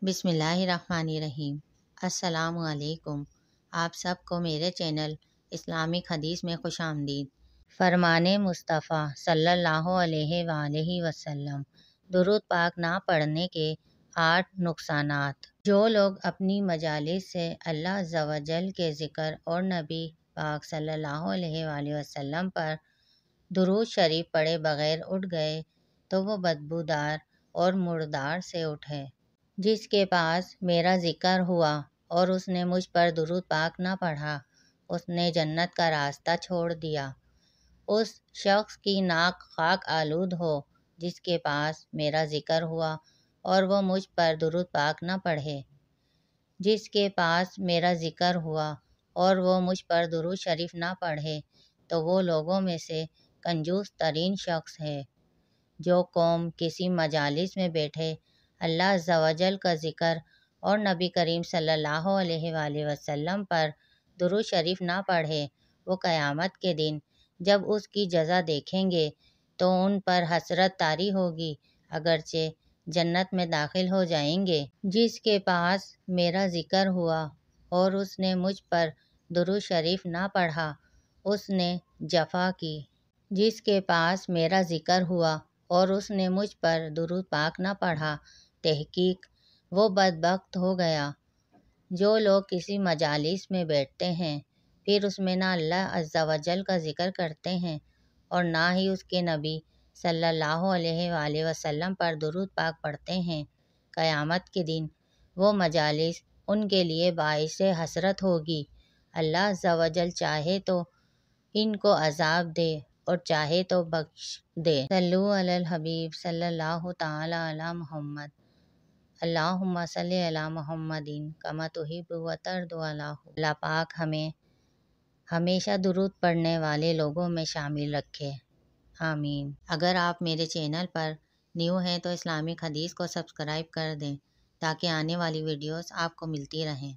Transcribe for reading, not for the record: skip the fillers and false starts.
बिस्मिल्लाहिर्रहमानिर्रहीम। अस्सलामु अलैकुम। आप सबको मेरे चैनल इस्लामिक हदीस में खुश आमदीद। फरमाने मुस्तफ़ा सल्लल्लाहु अलैहि वसल्लम, दुरूद पाक ना पढ़ने के 8 नुकसानात। जो लोग अपनी मजालिस से अल्लाह अज़्ज़ा व जल के ज़िक्र और नबी पाक सल्लल्लाहु अलैहि वसल्लम पर दुरूद शरीफ पढ़े बग़ैर उठ गए तो वो बदबूदार और मुर्दार से उठे। जिसके पास मेरा ज़िक्र हुआ और उसने मुझ पर दुरूद पाक न पढ़ा, उसने जन्नत का रास्ता छोड़ दिया। उस शख्स की नाक खाक आलूद हो जिसके पास मेरा ज़िक्र हुआ और वो मुझ पर दुरूद पाक न पढ़े। जिसके पास मेरा ज़िक्र हुआ और वो मुझ पर दुरूद शरीफ ना पढ़े तो वो लोगों में से कंजूस तरीन शख्स है। जो कौम किसी मजालिस में बैठे अल्लाह अज़्ज़ा व जल का ज़िक्र और नबी करीम सल्लल्लाहु अलैहि वसल्लम पर दुरूद शरीफ ना पढ़े, वो क़यामत के दिन जब उसकी जज़ा देखेंगे तो उन पर हसरत तारी होगी, अगरचे जन्नत में दाखिल हो जाएंगे। जिसके पास मेरा ज़िक्र हुआ और उसने मुझ पर दुरूद शरीफ ना पढ़ा, उसने जफ़ा की। जिसके पास मेरा ज़िक्र हुआ और उसने मुझ पर दुरूद पाक ना पढ़ा, तहकीक वो बदबख्त हो गया। जो लोग किसी मजालिस में बैठते हैं फिर उसमें ना अल्लाह अज़्ज़ा व जल का ज़िक्र करते हैं और ना ही उसके नबी सल्लल्लाहु अलैहि वसल्लम पर दुरूद पाक पढ़ते हैं, क़यामत के दिन वो मजालिस उनके लिए बाइसे हसरत होगी। अल्लाह अज़्ज़ा व जल चाहे तो इनको अज़ाब दे और चाहे तो बख्श दे। सल्लु अलल हबीब सल्लल्लाहु ताला अला मुहम्मद। अल्लाहुम्मा सल्लि अला मुहम्मदिन कमा तुहिब्बु व तरदु अलाहु। अल्लाह पाक हमें हमेशा दुरूद पढ़ने वाले लोगों में शामिल रखे, आमीन। अगर आप मेरे चैनल पर न्यू हैं तो इस्लामिक हदीस को सब्सक्राइब कर दें ताकि आने वाली वीडियोस आपको मिलती रहें।